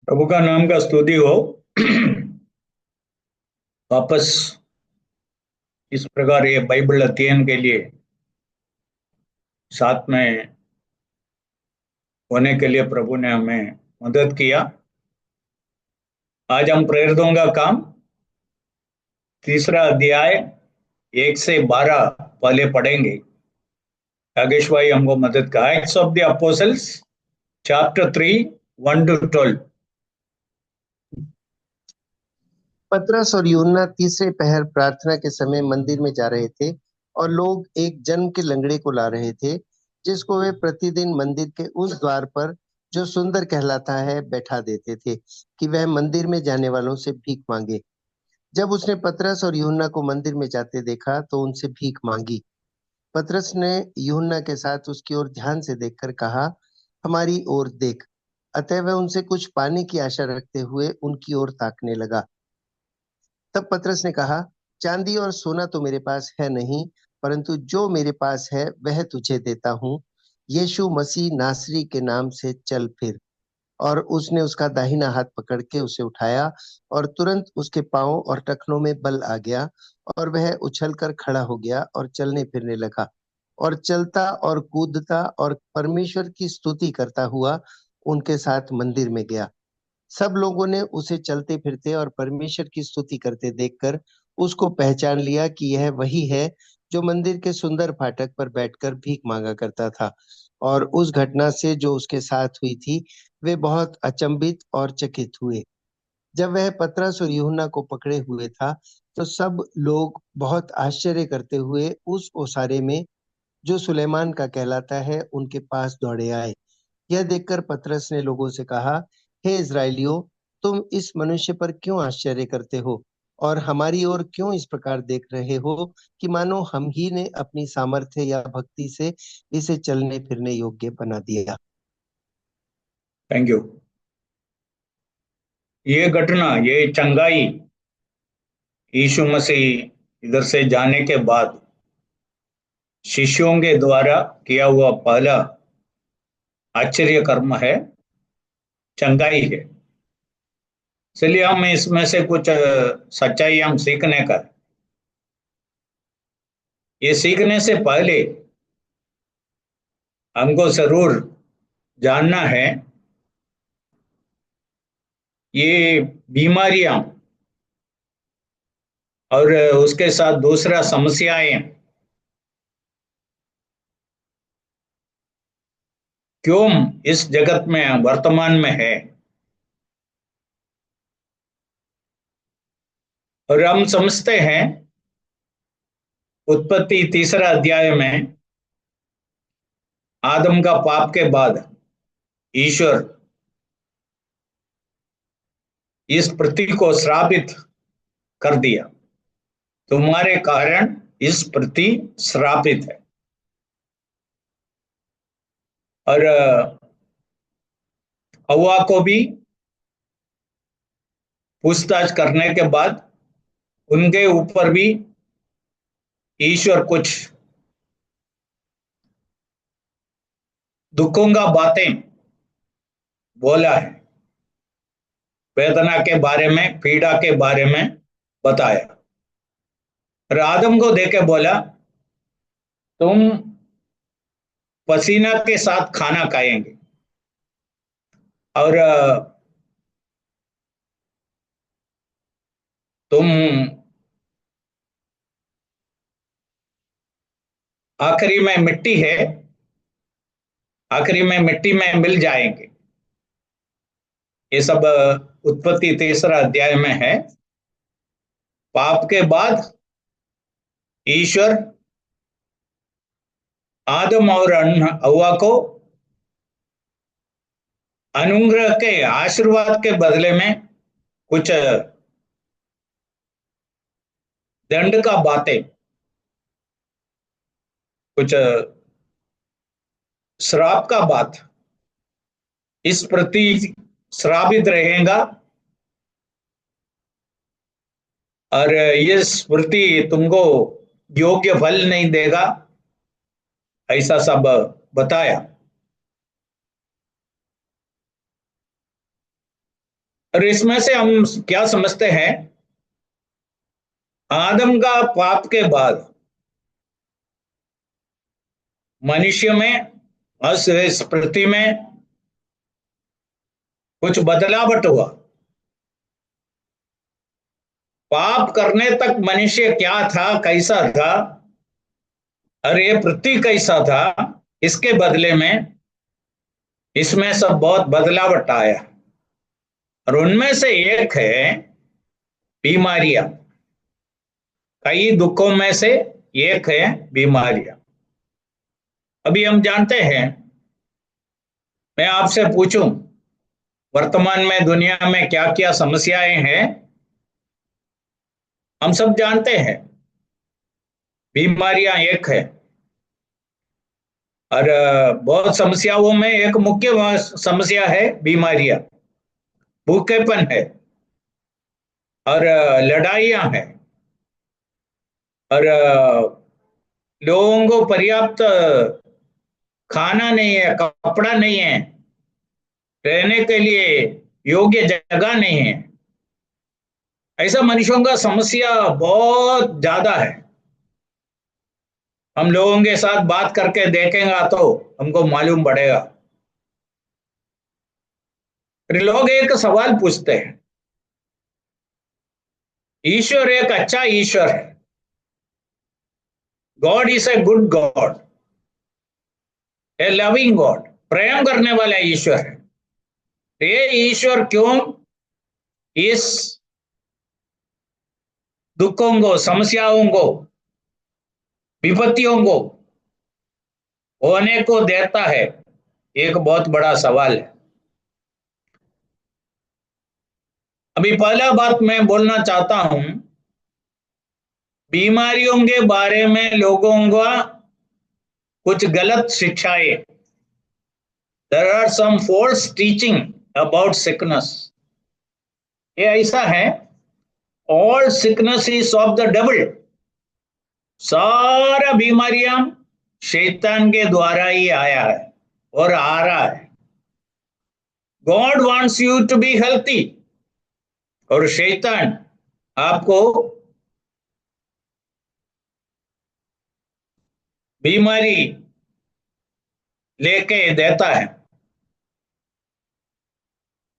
प्रभु का नाम का स्तुति हो। वापस इस प्रकार ये बाइबल अध्ययन के लिए साथ में होने के लिए प्रभु ने हमें मदद किया। आज हम प्रेरितों का काम तीसरा अध्याय 1 से 12 पहले पढ़ेंगे। योगेश भाई हमको मदद का acts of the apostles chapter 3 1 to 12। पतरस और यूहन्ना तीसरे पहर प्रार्थना के समय मंदिर में जा रहे थे और लोग एक जन्म के लंगड़े को ला रहे थे, जिसको वे प्रतिदिन मंदिर के उस द्वार पर जो सुंदर कहलाता है बैठा देते थे कि वह मंदिर में जाने वालों से भीख मांगे। जब उसने पतरस और यूहन्ना को मंदिर में जाते देखा तो उनसे भीख मांगी। पतरस ने यूहन्ना के साथ उसकी ओर ध्यान से देखकर कहा, हमारी ओर देख। अतः वह उनसे कुछ पाने की आशा रखते हुए उनकी ओर ताकने लगा। तब पतरस ने कहा, चांदी और सोना तो मेरे पास है नहीं, परंतु जो मेरे पास है वह तुझे देता हूँ। यीशु मसीह नासरी के नाम से चल फिर। और उसने उसका दाहिना हाथ पकड़ के उसे उठाया और तुरंत उसके पांव और टखनों में बल आ गया और वह उछलकर खड़ा हो गया और चलने फिरने लगा और चलता और कूदता और परमेश्वर की स्तुति करता हुआ उनके साथ मंदिर में गया। सब लोगों ने उसे चलते फिरते और परमेश्वर की स्तुति करते देखकर उसको पहचान लिया कि यह वही है जो मंदिर के सुंदर फाटक पर बैठकर भीख मांगा करता था। और उस घटना से जो उसके साथ हुई थी, वे बहुत अचंभित और चकित हुए। जब वह पतरस और यूहन्ना को पकड़े हुए था, तो सब लोग बहुत आश्चर्य करते हुए उस ओसारे में जो सुलेमान का कहलाता है उनके पास दौड़े आए। यह देखकर पतरस ने लोगों से कहा, हे इस्राएलियों, तुम इस मनुष्य पर क्यों आश्चर्य करते हो और हमारी ओर क्यों इस प्रकार देख रहे हो कि मानो हम ही ने अपनी सामर्थ्य या भक्ति से इसे चलने फिरने योग्य बना दिया। Thank you. ये घटना, ये चंगाई यीशु मसीह इधर से जाने के बाद शिष्यों के द्वारा किया हुआ पहला आश्चर्य कर्म है, चंगाई है। चलिए हम इसमें से कुछ सच्चाई हम सीखने का। ये सीखने से पहले हमको जरूर जानना है ये बीमारियां और उसके साथ दूसरा समस्याएं क्यों इस जगत में वर्तमान में है। और हम समझते हैं उत्पत्ति तीसरा अध्याय में आदम का पाप के बाद ईश्वर इस पृथ्वी को श्रापित कर दिया। तुम्हारे कारण इस पृथ्वी श्रापित है। और हव्वा को भी पूछताछ करने के बाद उनके ऊपर भी ईश्वर कुछ दुखों का बातें बोला है, वेदना के बारे में, पीड़ा के बारे में बताया। और आदम को देके बोला, तुम पसीना के साथ खाना खाएंगे और तुम आखिरी में मिट्टी है, आखिरी में मिट्टी में मिल जाएंगे। ये सब उत्पत्ति तीसरा अध्याय में है। पाप के बाद ईश्वर आदम और हव्वा को अनुग्रह के आशीर्वाद के बदले में कुछ दंड का बातें, कुछ श्राप का बात, इस प्रति श्रापित रहेगा और ये स्मृति तुमको योग्य फल नहीं देगा, ऐसा सब बताया। और इसमें से हम क्या समझते हैं, आदम का पाप के बाद मनुष्य में, इस पृथ्वी में कुछ बदलावट हुआ। पाप करने तक मनुष्य क्या था, कैसा था, और ये पृथ्वी कैसा था, इसके बदले में इसमें सब बहुत बदलावट आया। और उनमें से एक है बीमारियां। कई दुखों में से एक है बीमारियां। अभी हम जानते हैं, मैं आपसे पूछूं, वर्तमान में दुनिया में क्या क्या समस्याएं हैं, हम सब जानते हैं। बीमारियां एक है, और बहुत समस्याओं में एक मुख्य समस्या है बीमारियां। भूखेपन है, और लड़ाइयां हैं, और लोगों को पर्याप्त खाना नहीं है, कपड़ा नहीं है, रहने के लिए योग्य जगह नहीं है। ऐसा मनुष्यों का समस्या बहुत ज्यादा है। हम लोगों के साथ बात करके देखेंगे तो हमको मालूम पड़ेगा। फिर लोग एक सवाल पूछते हैं, ईश्वर एक अच्छा ईश्वर है, God is a good God, a loving God, प्रेम करने वाला ईश्वर है। ये ईश्वर क्यों इस दुखों को, समस्याओं को, विपत्तियों को होने को देता है? एक बहुत बड़ा सवाल है। अभी पहला बात मैं बोलना चाहता हूं, बीमारियों के बारे में लोगों का कुछ गलत शिक्षाएं। There are some false teaching about sickness. ये ऐसा है, all sickness is of the devil. सारा बीमारियां शैतान के द्वारा ही आया है और आ रहा है। God wants you to be healthy, और शैतान आपको बीमारी लेके देता है।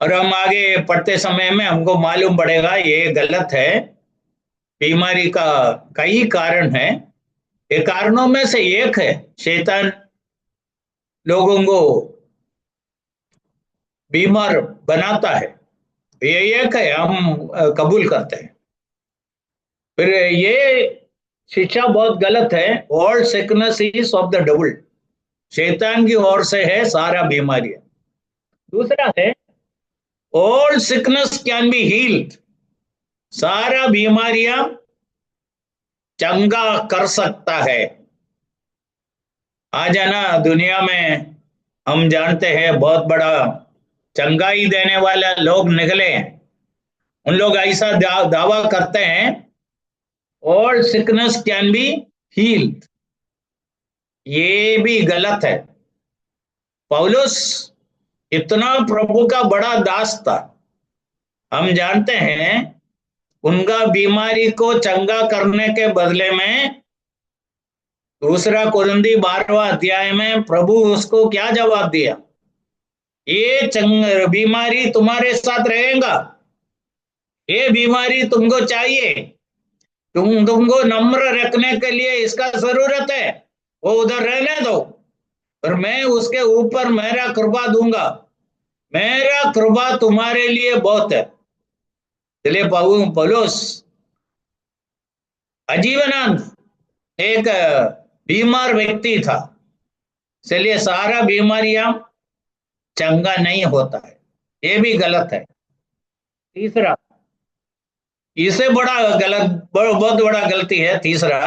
और हम आगे पढ़ते समय में हमको मालूम पड़ेगा ये गलत है। बीमारी का कई कारण है। ये कारणों में से एक है शैतान लोगों को बीमार बनाता है। ये एक है, हम कबूल करते हैं। फिर ये शिक्षा बहुत गलत है, all sickness is of the devil. शैतान की ओर से है सारा बीमारियां। दूसरा है, all sickness can be healed. सारा बीमारियां चंगा कर सकता है। आज है ना, दुनिया में हम जानते हैं बहुत बड़ा चंगाई देने वाला लोग निकले हैं। उन लोग ऐसा दावा करते हैं, all sickness can be healed. ये भी गलत है। पौलुस इतना प्रभु का बड़ा दास था, हम जानते हैं, उनका बीमारी को चंगा करने के बदले में दूसरा कुरिन्थी 12वां अध्याय में प्रभु उसको क्या जवाब दिया? ये बीमारी तुम्हारे साथ रहेगा, ये बीमारी तुमको चाहिए, तुमको नम्र रखने के लिए इसका जरूरत है, वो उधर रहने दो, और मैं उसके ऊपर मेरा कृपा दूंगा। मेरा कृपा तुम्हारे लिए बहुत है। इसलिए पौलुस अजीवनांत एक बीमार व्यक्ति था। इसलिए सारा बीमारियां चंगा नहीं होता है, ये भी गलत है। तीसरा, इससे बड़ा गलत, बहुत बड़ा गलती है तीसरा,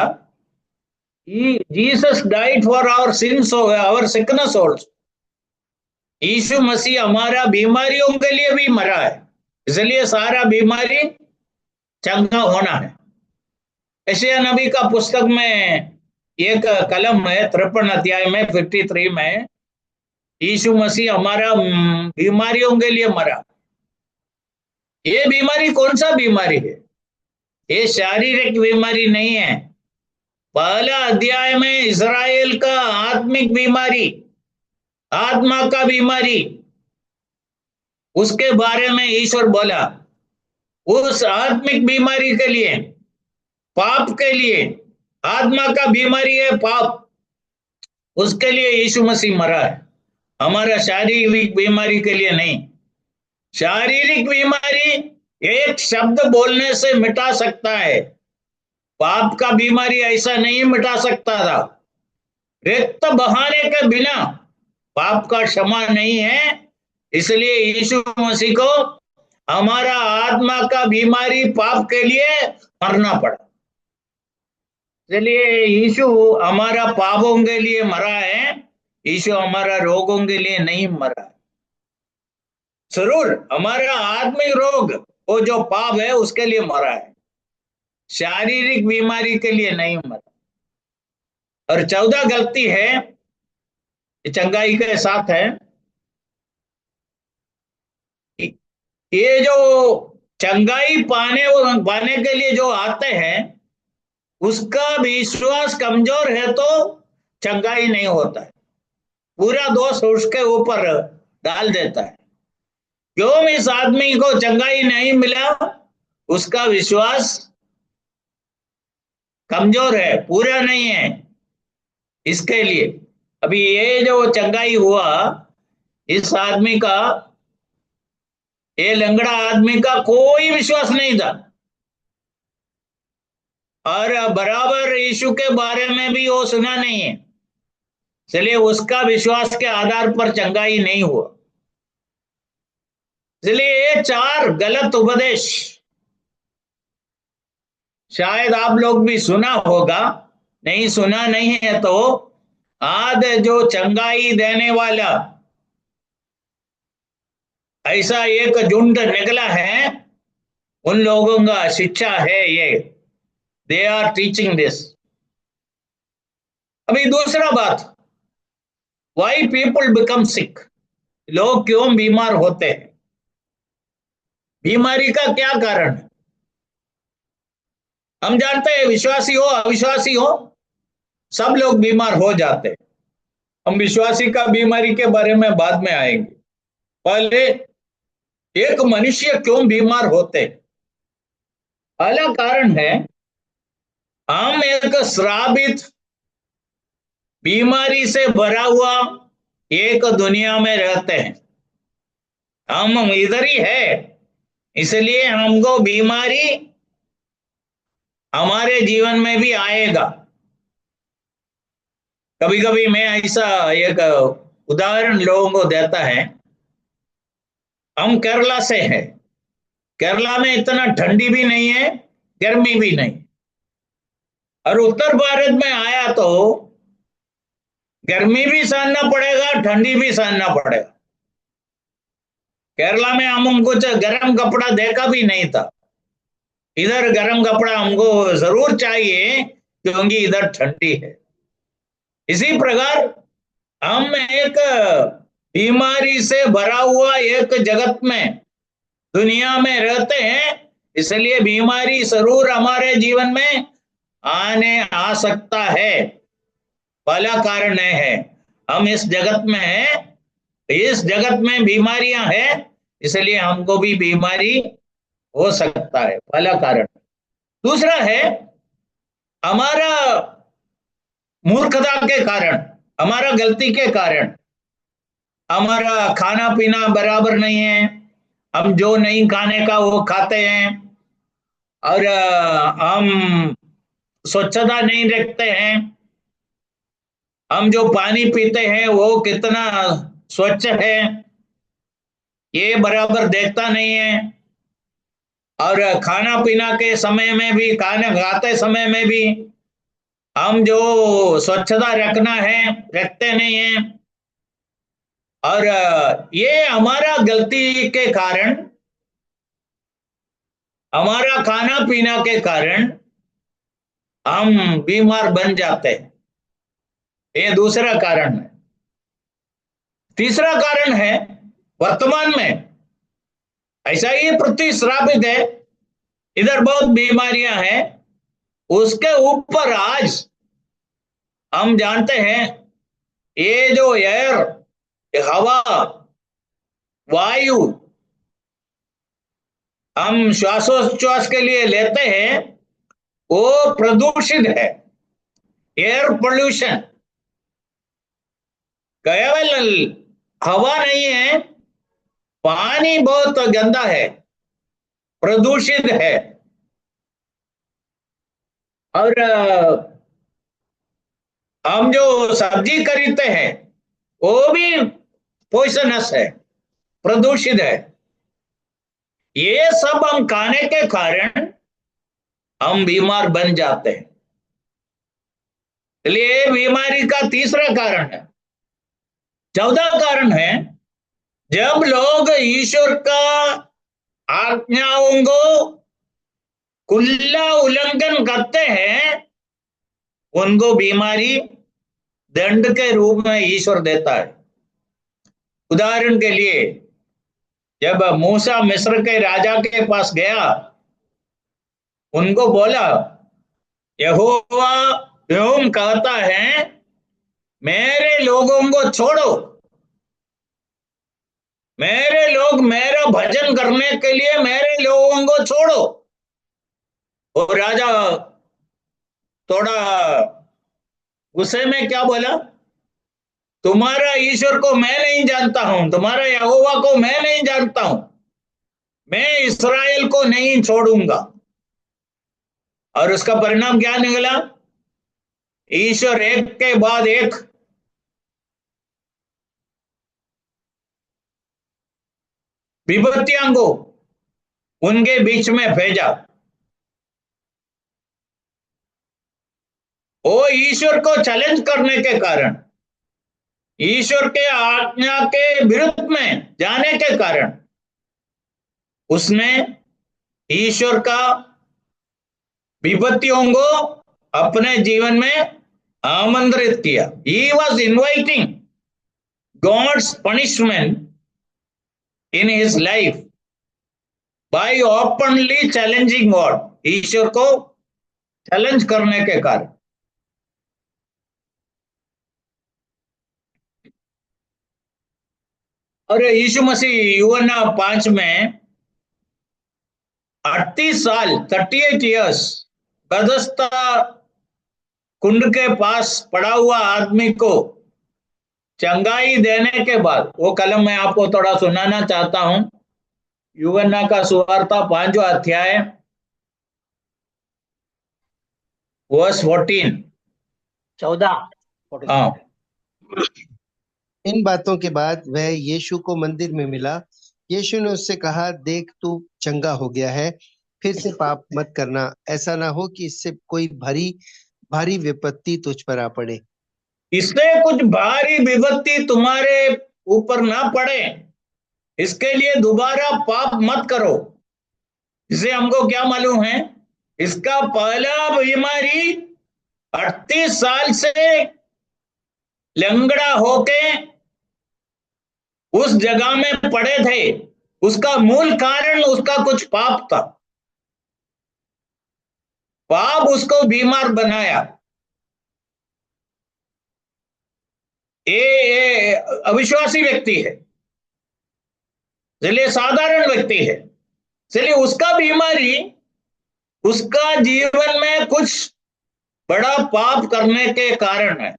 Jesus died for our sins, our sickness also. Yeshu Masih हमारा बीमारियों के लिए भी मरा है, इसलिए सारा बीमारी चंगा होना है। यशायाह नबी का पुस्तक में एक कलम है, 53 अध्याय में 53 में, यीशु मसीह हमारा बीमारियों के लिए मरा। ये बीमारी कौन सा बीमारी है? ये शारीरिक बीमारी नहीं है। पहला अध्याय में इस्राएल का आत्मिक बीमारी, आत्मा का बीमारी, उसके बारे में ईश्वर बोला। उस आत्मिक बीमारी के लिए, पाप के लिए, आत्मा का बीमारी है पाप, उसके लिए यीशु मसीह मरा है, हमारा शारीरिक बीमारी के लिए नहीं। शारीरिक बीमारी एक शब्द बोलने से मिटा सकता है, पाप का बीमारी ऐसा नहीं मिटा सकता था। रक्त बहाने के बिना पाप का क्षमा नहीं है, इसलिए यीशु मसीह को हमारा आत्मा का बीमारी पाप के लिए मरना पड़ा। इसलिए यीशु हमारा पापों के लिए मरा है, यीशु हमारा रोगों के लिए नहीं मरा। जरूर हमारा आत्मिक रोग, वो जो पाप है उसके लिए मरा है, शारीरिक बीमारी के लिए नहीं मरा। और 14 गलती है, चंगाई के साथ है। ये जो चंगाई पाने के लिए जो आते हैं, उसका विश्वास कमजोर है तो चंगाई नहीं होता है, पूरा दोष उसके ऊपर डाल देता है। क्यों इस आदमी को चंगाई नहीं मिला? उसका विश्वास कमजोर है, पूरा नहीं है। इसके लिए अभी ये जो चंगाई हुआ, इस आदमी का, ये लंगड़ा आदमी का कोई विश्वास नहीं था, और बराबर यीशु के बारे में भी वो सुना नहीं है, इसलिए उसका विश्वास के आधार पर चंगाई नहीं हुआ। इसलिए ये 4 गलत उपदेश शायद आप लोग भी सुना होगा, नहीं सुना नहीं है तो आज जो चंगाई देने वाला ऐसा एक झुंड निकला है, उन लोगों का शिक्षा है ये, दे आर टीचिंग दिस। अभी दूसरा बात, वाई पीपल बिकम सिक, लोग क्यों बीमार होते हैं, बीमारी का क्या कारण है? हम जानते हैं विश्वासी हो अविश्वासी हो सब लोग बीमार हो जाते हैं। हम विश्वासी का बीमारी के बारे में बाद में आएंगे, पहले एक मनुष्य क्यों बीमार होते? पहला कारण है, हम एक श्रापित बीमारी से भरा हुआ एक दुनिया में रहते हैं। हम इधर ही है, इसलिए हमको बीमारी हमारे जीवन में भी आएगा। कभी कभी मैं ऐसा एक उदाहरण लोगों को देता है। हम केरला से हैं, केरला में इतना ठंडी भी नहीं है, गर्मी भी नहीं, और उत्तर भारत में आया तो गर्मी भी सहना पड़ेगा, ठंडी भी सहना पड़ेगा। केरला में हम कुछ गर्म कपड़ा देखा भी नहीं था, इधर गर्म कपड़ा हमको जरूर चाहिए क्योंकि इधर ठंडी है। इसी प्रकार हम एक बीमारी से भरा हुआ एक जगत में, दुनिया में रहते हैं, इसलिए बीमारी जरूर हमारे जीवन में आ सकता है। पहला कारण है, हम इस जगत में हैं, इस जगत में बीमारियां हैं, इसलिए हमको भी बीमारी हो सकता है, पहला कारण। दूसरा है, हमारा मूर्खता के कारण, हमारा गलती के कारण, हमारा खाना पीना बराबर नहीं है, हम जो नहीं खाने का वो खाते हैं, और हम स्वच्छता नहीं रखते हैं, हम जो पानी पीते हैं वो कितना स्वच्छ है ये बराबर देखता नहीं है, और खाना पीना के समय में भी, खाना खाते समय में भी हम जो स्वच्छता रखना है रखते नहीं है। और ये हमारा गलती के कारण, हमारा खाना पीना के कारण हम बीमार बन जाते हैं, ये दूसरा कारण है। तीसरा कारण है, वर्तमान में ऐसा ही पृथ्वी श्रापित है, इधर बहुत बीमारियां हैं, उसके ऊपर आज हम जानते हैं ये जो एयर, हवा, वायु हम श्वासोच्छ्वास के लिए लेते हैं, वो प्रदूषित है। एयर पोल्यूशन केवल हवा नहीं है, पानी बहुत गंदा है, प्रदूषित है। और हम जो सब्जी खरीदते हैं वो भी पॉइजनस है, प्रदूषित है। ये सब हम खाने के कारण हम बीमार बन जाते हैं। इसलिए बीमारी का तीसरा कारण है। चौथा कारण है, जब लोग ईश्वर का आज्ञाओं को खुला उल्लंघन करते हैं, उनको बीमारी दंड के रूप में ईश्वर देता है। उदाहरण के लिए, जब मूसा मिस्र के राजा के पास गया, उनको बोला, यहोवा यूं कहता है, मेरे लोगों को छोड़ो, मेरे लोग मेरा भजन करने के लिए मेरे लोगों को छोड़ो। और राजा थोड़ा गुस्से में क्या बोला, तुम्हारा ईश्वर को मैं नहीं जानता हूं, तुम्हारा यहोवा को मैं नहीं जानता हूं, मैं इस्राएल को नहीं छोड़ूंगा। और उसका परिणाम क्या निकला? ईश्वर एक के बाद एक विपत्तियों को उनके बीच में भेजा। वो ईश्वर को चैलेंज करने के कारण, ईश्वर के आज्ञा के विरुद्ध में जाने के कारण, उसने ईश्वर का विपत्तियों को अपने जीवन में आमंत्रित किया। He was inviting God's punishment in his life by openly challenging God, ईश्वर को चैलेंज करने के कारण। और यीशु मसीह यूहन्ना 5 में 38 साल 38 ईयर्स बदस्ता कुंड के पास पड़ा हुआ आदमी को चंगाई देने के बाद, वो कलम मैं आपको थोड़ा सुनाना चाहता हूं। यूहन्ना का सुवार्ता 5वां अध्याय वर्स 14। 14। हाँ। इन बातों के बाद वह यीशु को मंदिर में मिला। यीशु ने उससे कहा, देख तू चंगा हो गया है, फिर से पाप मत करना, ऐसा ना हो कि इससे कोई भारी भारी विपत्ति तुझ पर आ पड़े। इससे कुछ भारी विपत्ति तुम्हारे ऊपर ना पड़े, इसके लिए दोबारा पाप मत करो। इसे हमको क्या मालूम है? इसका पहला बीमारी 38 साल से लंगड़ा होके उस जगह में पड़े थे, उसका मूल कारण उसका कुछ पाप था। पाप उसको बीमार बनाया। ये अविश्वासी व्यक्ति है, इसलिए साधारण व्यक्ति है, इसलिए उसका बीमारी उसका जीवन में कुछ बड़ा पाप करने के कारण है।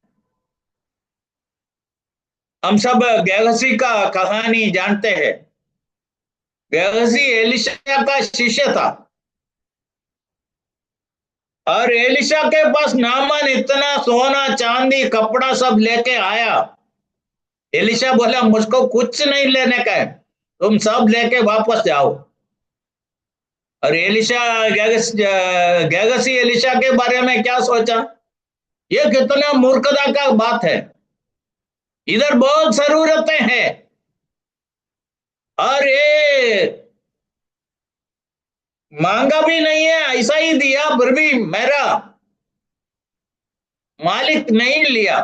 हम सब गेहजी का कहानी जानते हैं। गेहजी एलिशा का शिष्य था, और एलिशा के पास नामान इतना सोना चांदी कपड़ा सब लेके आया। एलिशा बोला, मुझको कुछ नहीं लेने का है, तुम सब लेके वापस जाओ। और एलिशा गेहजी एलिशा के बारे में क्या सोचा, ये कितना मूर्खता का बात है, इधर बहुत जरूरतें हैं और ये मांगा भी नहीं है, ऐसा ही दिया, फिर भी मेरा मालिक नहीं लिया,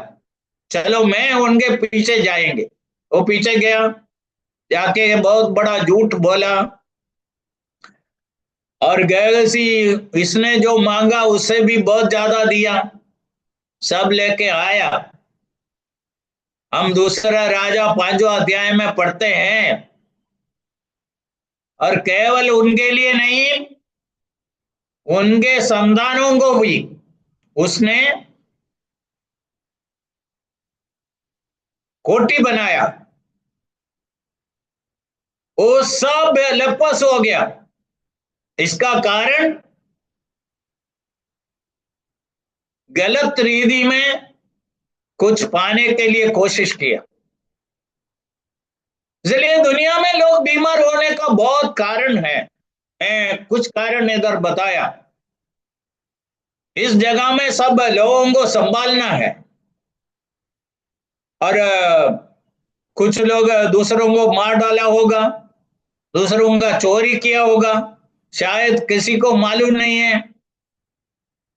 चलो मैं उनके पीछे जाएंगे। वो पीछे गया, जाके बहुत बड़ा झूठ बोला, और गैसी इसने जो मांगा उससे भी बहुत ज्यादा दिया, सब लेके आया। हम दूसरा राजा 5वां अध्याय में पढ़ते हैं। और केवल उनके लिए नहीं, उनके संतानों को भी उसने कोठी बनाया। वो सब लपस हो गया। इसका कारण गलत रीति में कुछ पाने के लिए कोशिश किया। इसलिए दुनिया में लोग बीमार होने का बहुत कारण है। कुछ कारण इधर बताया। इस जगह में सब लोगों को संभालना है। और कुछ लोग दूसरों को मार डाला होगा, दूसरों का चोरी किया होगा, शायद किसी को मालूम नहीं है।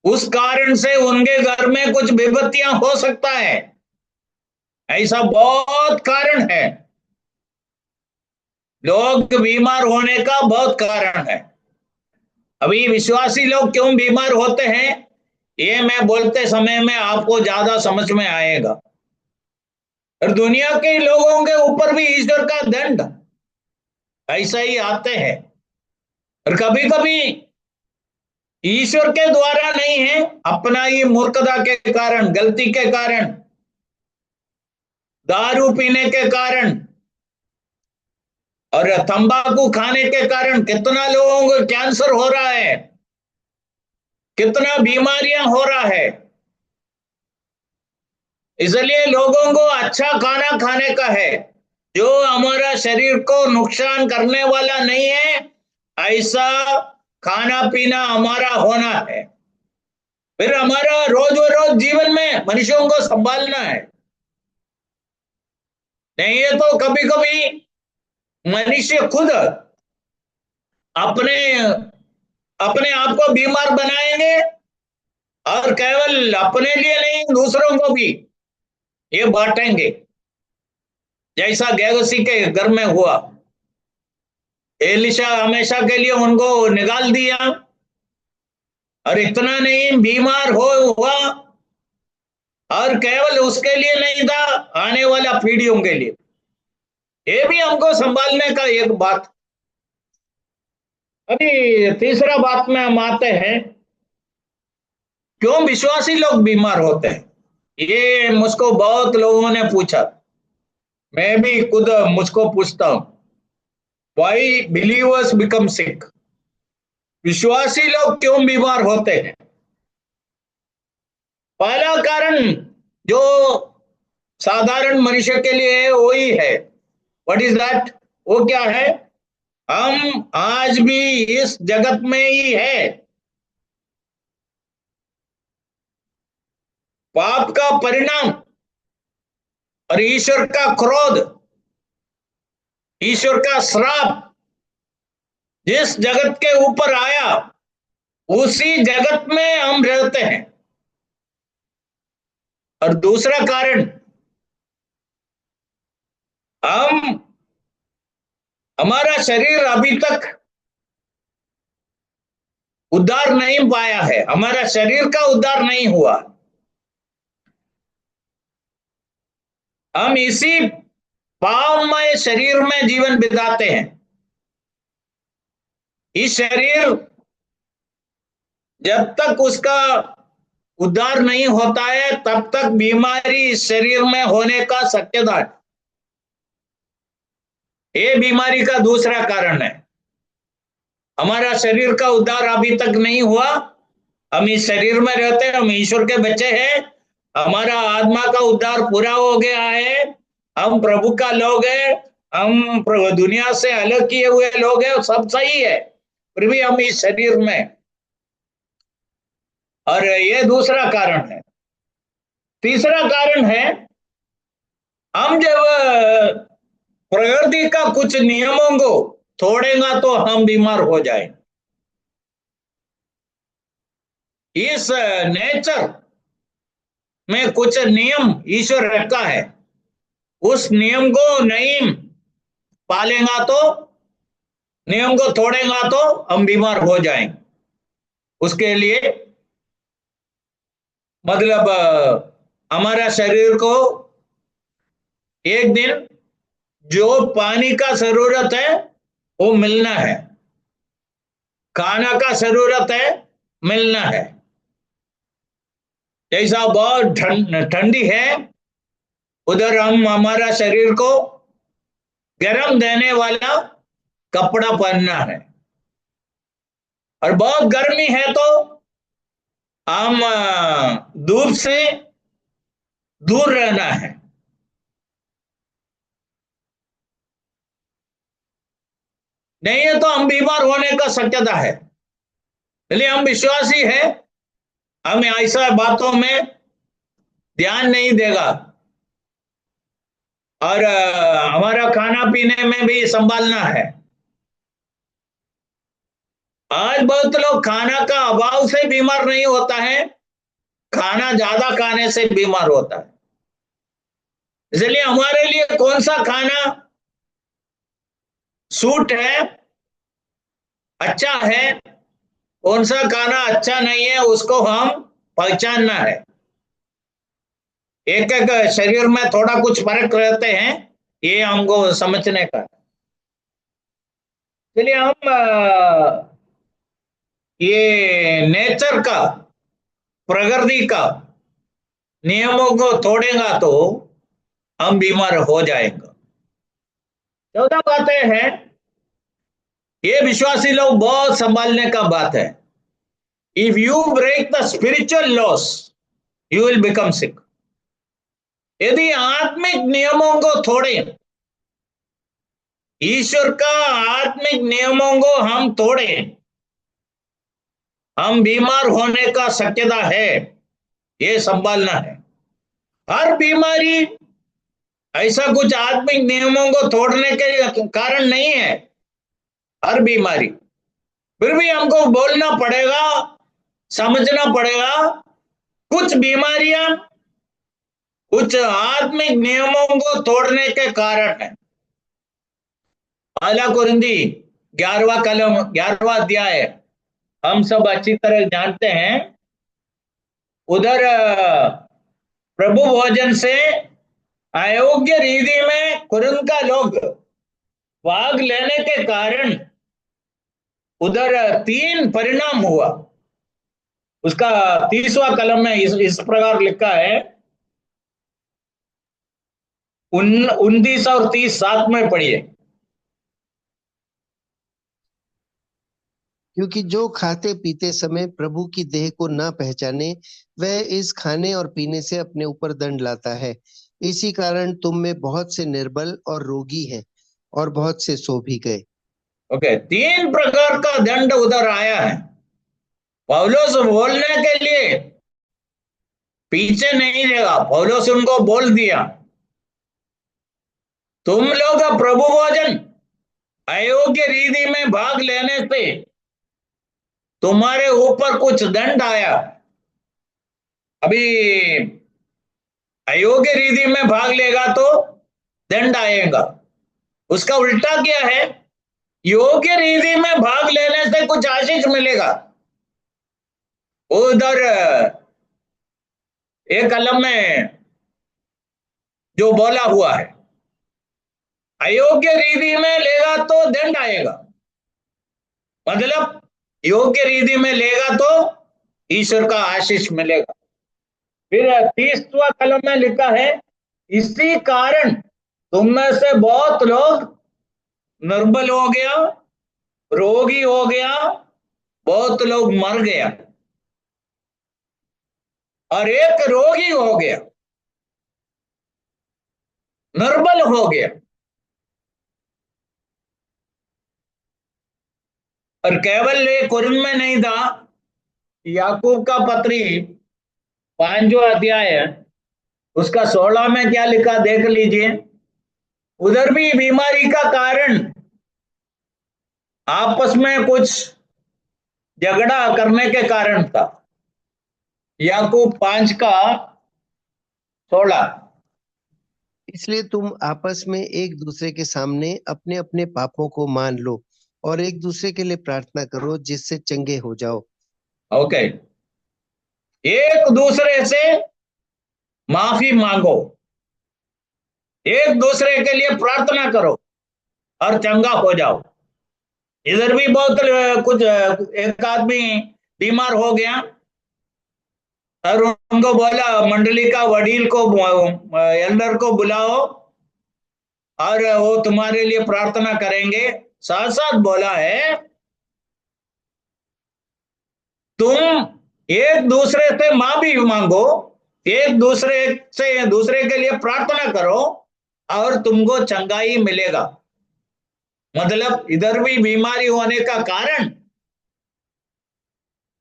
उस कारण से उनके घर में कुछ विपत्तियां हो सकता है। ऐसा बहुत कारण है। लोग बीमार होने का बहुत कारण है। अभी विश्वासी लोग क्यों बीमार होते हैं, ये मैं बोलते समय में आपको ज्यादा समझ में आएगा। और दुनिया के लोगों के ऊपर भी ईश्वर का दंड ऐसा ही आते हैं। और कभी कभी ईश्वर के द्वारा नहीं है, अपना ही मूर्खता के कारण, गलती के कारण, दारू पीने के कारण और तंबाकू खाने के कारण कितना लोगों को कैंसर हो रहा है, कितना बीमारियां हो रहा है। इसलिए लोगों को अच्छा खाना खाने का है, जो हमारा शरीर को नुकसान करने वाला नहीं है। ऐसा खाना पीना हमारा होना है। फिर हमारा रोज रोज जीवन में मनुष्यों को संभालना है। नहीं है तो कभी कभी मनुष्य खुद अपने अपने आप को बीमार बनाएंगे, और केवल अपने लिए नहीं, दूसरों को भी ये बांटेंगे, जैसा गेहसी के घर में हुआ। एलिशा हमेशा के लिए उनको निकाल दिया, और इतना नहीं, बीमार हो हुआ, और केवल उसके लिए नहीं था, आने वाला पीढ़ियों के लिए। ये भी हमको संभालने का एक बात। अभी तीसरा बात में हम आते हैं, क्यों विश्वासी लोग बीमार होते हैं। ये मुझको बहुत लोगों ने पूछा, मैं भी खुद मुझको पूछता हूं, वाई बिलीवर्स बिकम सिक। विश्वासी लोग क्यों बीमार होते हैं। पहला कारण जो साधारण मनुष्य के लिए है वही है। What is that? वो क्या है? हम आज भी इस जगत में ही है। पाप का परिणाम और ईश्वर का क्रोध, ईश्वर का श्राप जिस जगत के ऊपर आया, उसी जगत में हम रहते हैं। और दूसरा कारण, हम हमारा शरीर अभी तक उद्धार नहीं पाया है, हमारा शरीर का उद्धार नहीं हुआ। हम इसी पापमय शरीर में जीवन बिताते हैं। इस शरीर जब तक उसका उद्धार नहीं होता है, तब तक बीमारी इस शरीर में होने का शक्यता है। ये बीमारी का दूसरा कारण है। हमारा शरीर का उद्धार अभी तक नहीं हुआ। हम इस शरीर में रहते हैं, हम ईश्वर के बच्चे हैं, हमारा आत्मा का उद्धार पूरा हो गया है, हम प्रभु का लोग हैं, हम दुनिया से अलग किए हुए लोग हैं, सब सही है, फिर भी हम इस शरीर में। और ये दूसरा कारण है। तीसरा कारण है, हम जब प्रकृति का कुछ नियमों को तोड़ेगा तो हम बीमार हो जाए। इस नेचर में कुछ नियम ईश्वर रखा है, उस नियम को नहीं पालेगा तो नियम को तोड़ेगा तो हम बीमार हो जाएंगे। उसके लिए मतलब हमारा शरीर को एक दिन जो पानी का जरूरत है वो मिलना है, खाना का जरूरत है मिलना है। जैसा बहुत ठंडी है, उधर हम हमारा शरीर को गर्म देने वाला कपड़ा पहनना है। और बहुत गर्मी है तो हम धूप से दूर रहना है। नहीं है तो हम बीमार होने का शक्यता है। इसलिए हम विश्वासी है, हमें ऐसा बातों में ध्यान नहीं देगा। और हमारा खाना पीने में भी संभालना है। आज बहुत लोग खाना का अभाव से बीमार नहीं होता है, खाना ज्यादा खाने से बीमार होता है। इसलिए हमारे लिए कौन सा खाना सूट है, अच्छा है, कौन सा खाना अच्छा नहीं है, उसको हम पहचानना है। एक एक शरीर में थोड़ा कुछ फर्क रहते हैं, ये हमको समझने का है। इसलिए हम ये नेचर का, प्रकृति का नियमों को तोड़ेगा तो हम बीमार हो जाएंगे। 14 बातें हैं, ये विश्वासी लोग बहुत संभालने का बात है। If you break the spiritual laws you will become sick. यदि आत्मिक नियमों को तोड़े, ईश्वर का आत्मिक नियमों को हम तोड़े, हम बीमार होने का शक्यता है। ये संभालना है। हर बीमारी ऐसा कुछ आत्मिक नियमों को तोड़ने के कारण नहीं है। हर बीमारी फिर भी हमको बोलना पड़ेगा, समझना पड़ेगा, कुछ बीमारियां कुछ आत्मिक नियमों को तोड़ने के कारण है। पहला कुरिन्दी 11वां कलम 11वां अध्याय हम सब अच्छी तरह जानते हैं। उधर प्रभु भोजन से अयोग्य रीति में कुरिन्थ का लोग भाग लेने के कारण उधर 3 परिणाम हुआ। उसका 30वां कलम में इस प्रकार लिखा है, 29 और 30 साथ में पढ़िए। क्योंकि जो खाते पीते समय प्रभु की देह को न पहचाने, वह इस खाने और पीने से अपने ऊपर दंड लाता है। इसी कारण तुम में बहुत से निर्बल और रोगी हैं और बहुत से सो भी गए। ओके, 3 प्रकार का दंड उधर आया है। पौलुस बोलने के लिए पीछे नहीं रहेगा। पौलुस उनको बोल दिया, तुम लोग प्रभु भोजन अयोग्य रीति में भाग लेने से तुम्हारे ऊपर कुछ दंड आया। अभी अयोग्य रीति में भाग लेगा तो दंड आएगा। उसका उल्टा क्या है, योग्य रीति में भाग लेने से कुछ आशीष मिलेगा। उधर एक कलम में जो बोला हुआ है, अयोग्य रीति में लेगा तो दंड आएगा, मतलब योग्य रीति में लेगा तो ईश्वर का आशीष मिलेगा। फिर 30वां कलम में लिखा है, इसी कारण तुम में से बहुत लोग निर्बल हो गया, रोगी हो गया, बहुत लोग मर गया और एक रोगी हो गया, निर्बल हो गया। और केवल ये कुरिन्थ में नहीं था, याकूब का पत्री 5वां अध्याय है, उसका 16 में क्या लिखा देख लीजिए। उधर भी बीमारी का कारण आपस में कुछ झगड़ा करने के कारण था। याकूब 5 का 16। इसलिए तुम आपस में एक दूसरे के सामने अपने अपने पापों को मान लो और एक दूसरे के लिए प्रार्थना करो जिससे चंगे हो जाओ। ओके, एक दूसरे से माफी मांगो, एक दूसरे के लिए प्रार्थना करो और चंगा हो जाओ। इधर भी बहुत कुछ एक आदमी बीमार हो गया और उनको बोला मंडली का वडील को, एल्डर को बुलाओ और वो तुम्हारे लिए प्रार्थना करेंगे। साथ साथ बोला है तुम एक दूसरे से माफी मांगो, एक दूसरे के लिए प्रार्थना करो और तुमको चंगाई मिलेगा। मतलब इधर भी बीमारी होने का कारण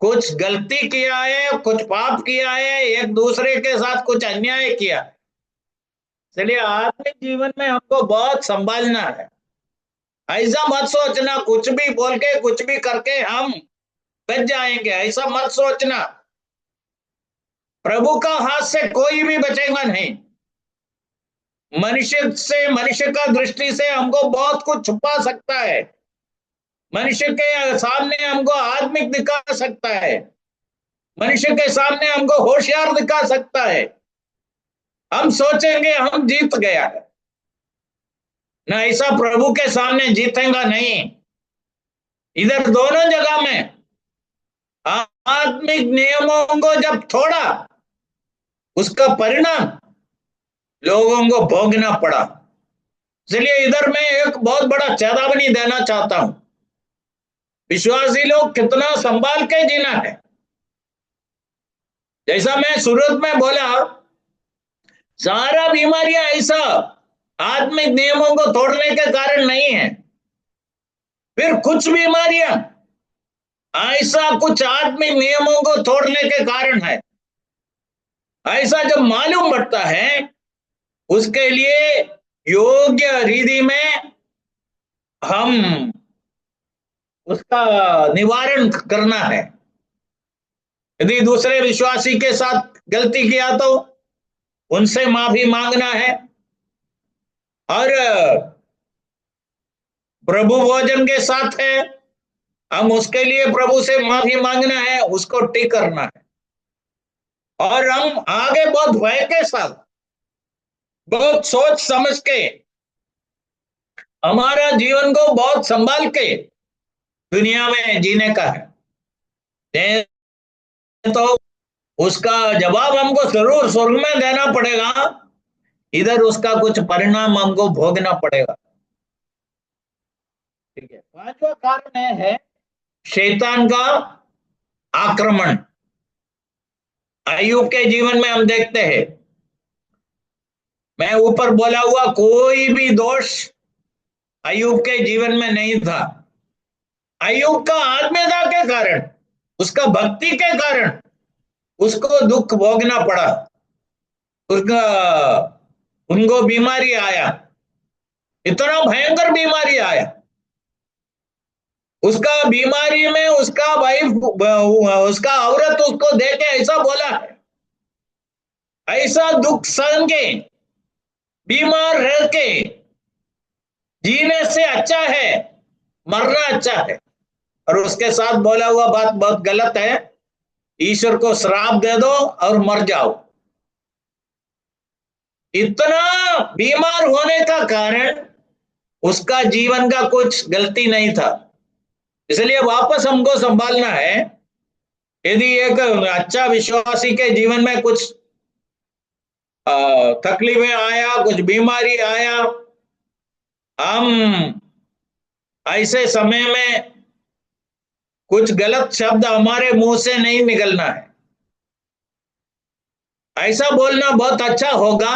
कुछ गलती किया है, कुछ पाप किया है, एक दूसरे के साथ कुछ अन्याय किया। इसलिए आत्मिक जीवन में हमको बहुत संभालना है। ऐसा मत सोचना कुछ भी बोल के कुछ भी करके हम बच जाएंगे, ऐसा मत सोचना। प्रभु का हाथ से कोई भी बचेगा नहीं। मनुष्य का दृष्टि से हमको बहुत कुछ छुपा सकता है, मनुष्य के सामने हमको आत्मिक दिखा सकता है, मनुष्य के सामने हमको होशियार दिखा सकता है। हम सोचेंगे हम जीत गया है, ना ऐसा प्रभु के सामने जीतेगा नहीं। इधर दोनों जगह में आत्मिक नियमों को जब थोड़ा, उसका परिणाम लोगों को भोगना पड़ा। इसलिए इधर मैं एक बहुत बड़ा चेतावनी देना चाहता हूं, विश्वासी लोग कितना संभाल के जीना है। जैसा मैं शुरू में बोला, सारा बीमारियां ऐसा आत्मिक नियमों को तोड़ने के कारण नहीं है, फिर कुछ बीमारियां ऐसा कुछ आत्मिक नियमों को तोड़ने के कारण है। ऐसा जब मालूम पड़ता है उसके लिए योग्य रीति में हम उसका निवारण करना है। यदि दूसरे विश्वासी के साथ गलती किया तो उनसे माफी मांगना है, और प्रभु भोजन के साथ है, हम उसके लिए प्रभु से माफी मांगना है, उसको ठीक करना है। और हम आगे बहुत भय के साथ, बहुत सोच समझ के, हमारा जीवन को बहुत संभाल के दुनिया में जीने का है। तो उसका जवाब हमको जरूर स्वर्ग में देना पड़ेगा, इधर उसका कुछ परिणाम हमको भोगना पड़ेगा। ठीक है, पांचवा कारण है शैतान का आक्रमण। अय्यूब के जीवन में हम देखते हैं, मैं ऊपर बोला हुआ कोई भी दोष अय्यूब के जीवन में नहीं था। अय्यूब का आत्मीयता के कारण, उसका भक्ति के कारण उसको दुख भोगना पड़ा। उसका उनको बीमारी आया, इतना भयंकर बीमारी आया। उसका बीमारी में उसका वाइफ, उसका औरत उसको देख के ऐसा बोला है, ऐसा दुख सहन के बीमार रह के जीने से अच्छा है मरना अच्छा है। और उसके साथ बोला हुआ बात बहुत गलत है, ईश्वर को श्राप दे दो और मर जाओ। इतना बीमार होने का कारण उसका जीवन का कुछ गलती नहीं था। इसलिए वापस हमको संभालना है। यदि एक अच्छा विश्वासी के जीवन में कुछ तकलीफें आया, कुछ बीमारी आया, हम ऐसे समय में कुछ गलत शब्द हमारे मुंह से नहीं निकलना है। ऐसा बोलना बहुत अच्छा होगा,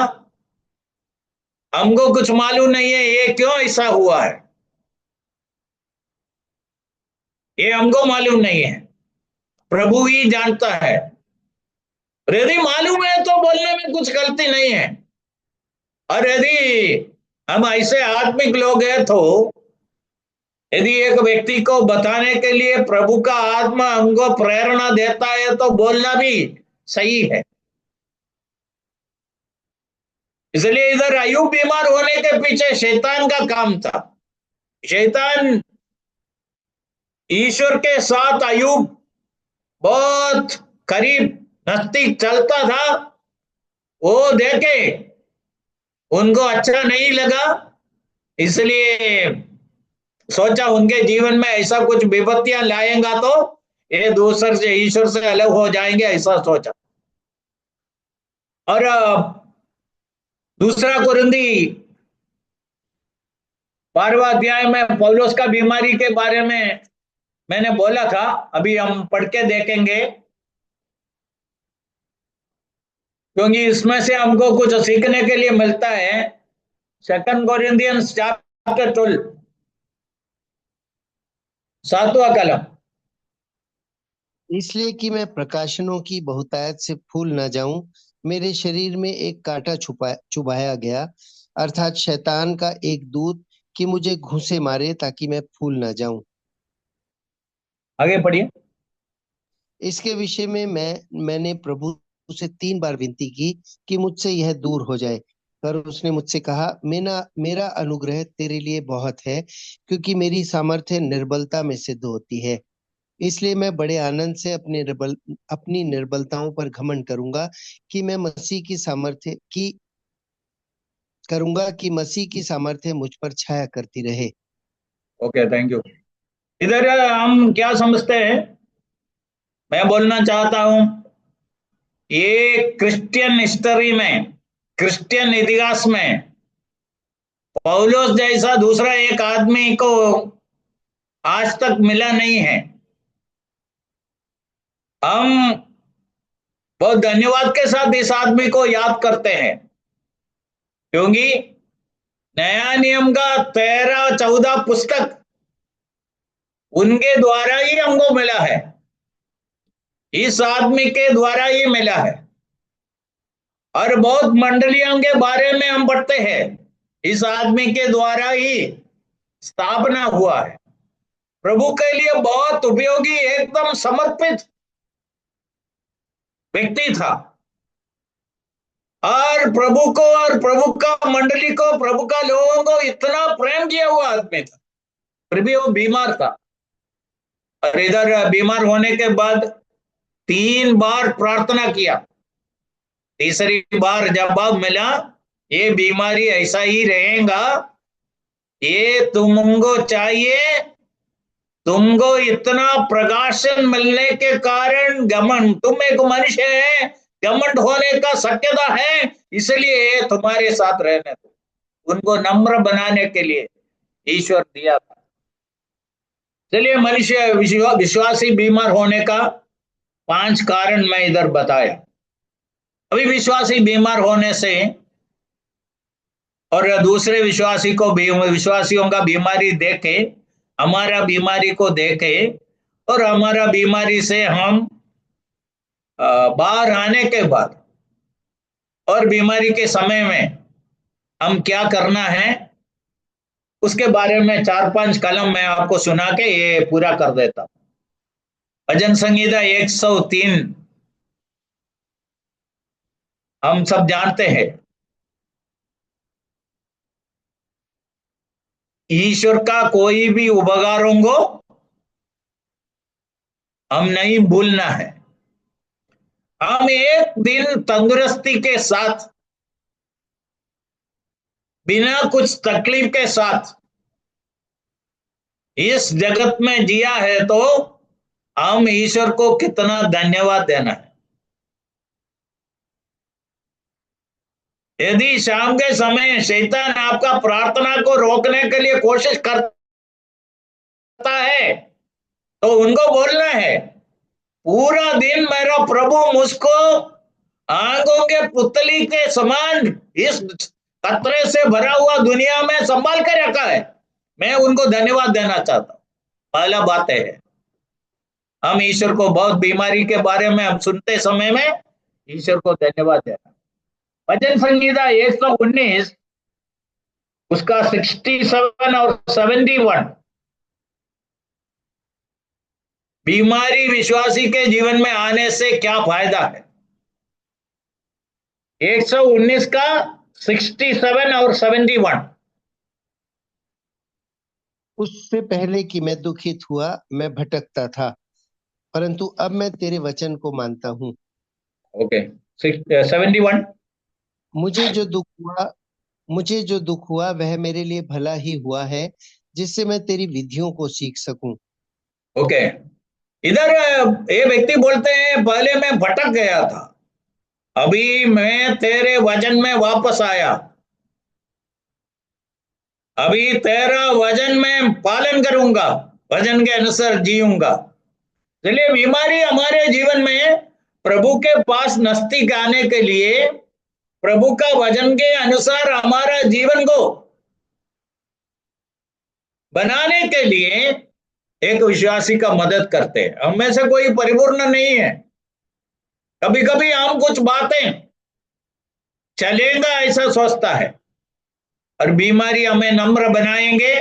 हमको कुछ मालूम नहीं है ये क्यों ऐसा हुआ है, ये हमको मालूम नहीं है, प्रभु ही जानता है। यदि मालूम है तो बोलने में कुछ गलती नहीं है। और यदि हम ऐसे आत्मिक लोग हैं तो यदि एक व्यक्ति को बताने के लिए प्रभु का आत्मा हमको प्रेरणा देता है तो बोलना भी सही है। इसलिए इधर अय्यूब बीमार होने के पीछे शैतान का काम था। शैतान ईश्वर के साथ अयूब बहुत करीब नजदीक चलता था। वो देखे उनको अच्छा नहीं लगा, इसलिए सोचा उनके जीवन में ऐसा कुछ विपत्तियां लाएगा तो ये दूसर से ईश्वर से अलग हो जाएंगे, ऐसा सोचा। और दूसरा कुरिन्थी 12वां अध्याय में पौलुस का बीमारी के बारे में मैंने बोला था, अभी हम पढ़ के देखेंगे, क्योंकि इसमें से हमको कुछ सीखने के लिए मिलता है। 2 कोरिन्थियंस चैप्टर 12, 7वां कलम। इसलिए कि मैं प्रकाशनों की बहुतायत से फूल न जाऊं, मेरे शरीर में एक कांटा चुभाया गया, अर्थात शैतान का एक दूत, कि मुझे घूंसे मारे ताकि मैं फूल न जाऊं। आगे पढ़िए। इसके विषय में मैंने प्रभु से 3 बार विनती की कि मुझसे यह दूर हो जाए, पर उसने मुझसे कहा, मेरा अनुग्रह तेरे लिए बहुत है, क्योंकि मेरी सामर्थ्य निर्बलता में सिद्ध होती है। इसलिए मैं बड़े आनंद से अपनी निर्बलताओं पर घमंड करूंगा, कि मैं मसीह की सामर्थ्य की करूंगा कि मसीह की सामर्थ्य मुझ पर छाया करती रहे। Okay, thank you. इधर हम क्या समझते हैं, मैं बोलना चाहता हूं, ये क्रिश्चियन हिस्ट्री में, क्रिश्चियन इतिहास में पौलुस जैसा दूसरा एक आदमी को आज तक मिला नहीं है। हम बहुत धन्यवाद के साथ इस आदमी को याद करते हैं, क्योंकि नया नियम का 13-14 पुस्तक उनके द्वारा ही हमको मिला है, इस आदमी के द्वारा ही मिला है। और बहुत मंडलियों के बारे में हम पढ़ते हैं, इस आदमी के द्वारा ही स्थापना हुआ है। प्रभु के लिए बहुत उपयोगी, एकदम समर्पित व्यक्ति था, और प्रभु को और प्रभु का मंडली को, प्रभु का लोगों को इतना प्रेम किया हुआ आदमी था। फिर भी वो बीमार था, और इधर बीमार होने के बाद 3 बार प्रार्थना किया। तीसरी बार जवाब मिला, ये बीमारी ऐसा ही रहेगा, ये तुमको चाहिए, तुमको इतना प्रकाशन मिलने के कारण घमंड, तुम एक मनुष्य है, घमंड होने का शक्यता है, इसलिए तुम्हारे साथ रहने दो। उनको नम्र बनाने के लिए ईश्वर दिया था। चलिए, मनुष्य विश्वासी बीमार होने का 5 कारण मैं इधर बताया। अभी विश्वासी बीमार होने से और दूसरे विश्वासियों का बीमारी देखे, हमारा बीमारी को देखे, और हमारा बीमारी से हम बाहर आने के बाद और बीमारी के समय में हम क्या करना है, उसके बारे में 4-5 कलम मैं आपको सुना के ये पूरा कर देता हूं। भजन संहिता 103 हम सब जानते हैं, ईश्वर का कोई भी उपकारों को हम नहीं भूलना है। हम एक दिन तंदुरुस्ती के साथ, बिना कुछ तकलीफ के साथ इस जगत में जिया है, तो हम ईश्वर को कितना धन्यवाद देना है। यदि शाम के समय शैतान आपका प्रार्थना को रोकने के लिए कोशिश करता है, तो उनको बोलना है, पूरा दिन मेरा प्रभु मुझको आंखों के पुतली के समान इस खतरे से भरा हुआ दुनिया में संभाल कर रखा है, मैं उनको धन्यवाद देना चाहता हूं। पहला बात है, हम ईश्वर को बहुत बीमारी के बारे में हम सुनते समय में ईश्वर को धन्यवाद देना। भजन संहिता 119 उसका 67 और 71, बीमारी विश्वासी के जीवन में आने से क्या फायदा है। 119 का 67 और 71, उससे पहले कि मैं दुखित हुआ, मैं भटकता था, परंतु अब मैं तेरे वचन को मानता हूँ। ओके, 71। मुझे जो दुख हुआ मुझे जो दुख हुआ वह मेरे लिए भला ही हुआ है, जिससे मैं तेरी विधियों को सीख सकूं। ओके, इधर ये व्यक्ति बोलते हैं पहले मैं भटक गया था, अभी मैं तेरे वचन में वापस आया, अभी तेरा वचन में पालन करूंगा, वचन के अनुसार जीऊंगा। चलिए, बीमारी हमारे जीवन में प्रभु के पास नजदीक आने के लिए प्रभु का वचन के अनुसार हमारा जीवन को बनाने के लिए एक विश्वासी का मदद करते हैं। हम में से कोई परिपूर्ण नहीं है। कभी कभी हम कुछ बातें चलेगा ऐसा सोचता है, और बीमारी हमें नम्र बनाएंगे,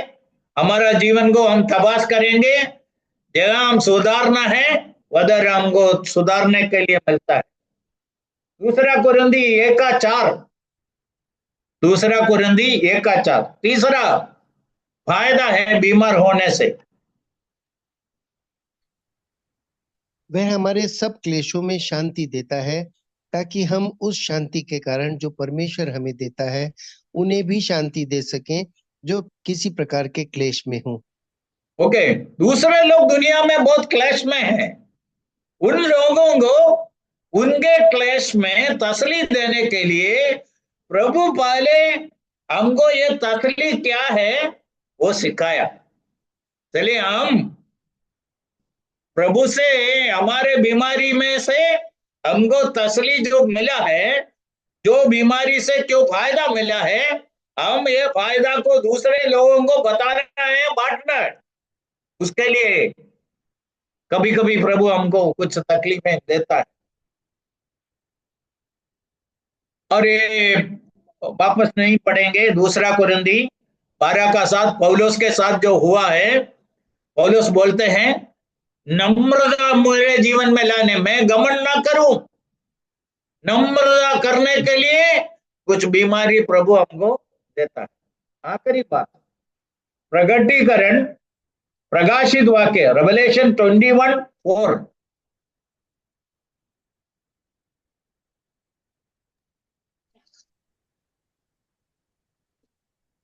हमारा जीवन को हम तबाश करेंगे। जगह हम सुधारना है, उधर हमको सुधारने के लिए मिलता है। दूसरा कुरिन्थी 1:4, दूसरा कुरिन्थी 1:4। तीसरा फायदा है बीमार होने से, वह हमारे सब क्लेशों में शांति देता है, ताकि हम उस शांति के कारण जो परमेश्वर हमें देता है, उन्हें भी शांति दे सकें जो किसी प्रकार के क्लेश में हो। ओके। दूसरे लोग दुनिया में बहुत क्लेश में हैं, उन लोगों को उनके क्लेश में तसल्ली देने के लिए प्रभु पहले हमको ये तसल्ली क्या है वो सिखाया। चलिए, हम प्रभु से हमारे बीमारी में से हमको तसल्ली जो मिला है, जो बीमारी से क्यों फायदा मिला है, हम ये फायदा को दूसरे लोगों को बताना है, बांटना है। उसके लिए कभी कभी प्रभु हमको कुछ तकलीफें देता है। और ये वापस नहीं पढ़ेंगे, दूसरा कुरिन्थी 12:7 पौलुस के साथ जो हुआ है। पौलुस बोलते हैं नम्रता मेरे जीवन में लाने, मैं घमंड ना करूं, नम्रता करने के लिए कुछ बीमारी प्रभु हमको देता है। आखिरी बात, प्रगटीकरण, प्रकाशित वाक्य, रेवलेशन 21:4।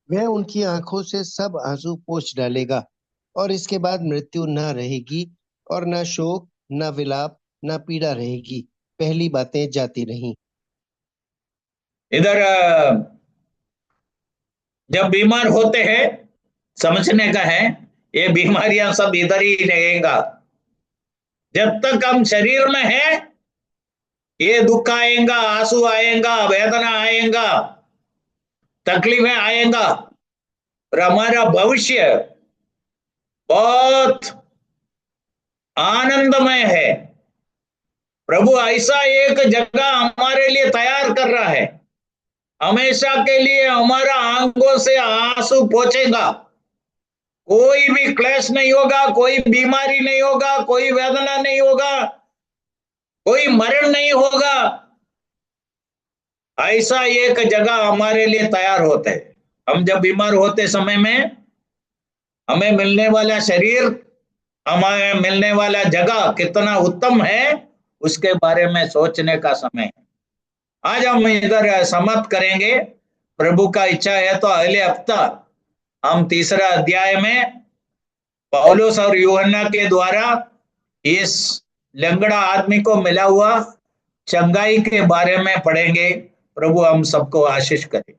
वह उनकी आंखों से सब आंसू पोंछ डालेगा, और इसके बाद मृत्यु न रहेगी, और न शोक, न विलाप, न पीड़ा रहेगी। पहली बातें जाती रहीं। इधर जब बीमार होते हैं, समझने का है ये बीमारियां सब इधर ही रहेगा। जब तक हम शरीर में है, ये दुख आएगा, आंसू आएगा, वेदना आएगा, तकलीफें आएगा, और हमारा भविष्य बहुत आनंदमय है। प्रभु ऐसा एक जगह हमारे लिए तैयार कर रहा है, हमेशा के लिए हमारा आंखों से आंसू पोंछेगा। कोई भी क्लेश नहीं होगा, कोई बीमारी नहीं होगा, कोई वेदना नहीं होगा, कोई मरण नहीं होगा। ऐसा एक जगह हमारे लिए तैयार होता है। हम जब बीमार होते समय में हमें मिलने वाला शरीर, हमें मिलने वाला जगह कितना उत्तम है, उसके बारे में सोचने का समय है। आज हम इधर समाप्त करेंगे। प्रभु का इच्छा है तो अगले हफ्ता हम तीसरा अध्याय में पौलुस और यूहन्ना के द्वारा इस लंगड़ा आदमी को मिला हुआ चंगाई के बारे में पढ़ेंगे। प्रभु हम सबको आशीष करे।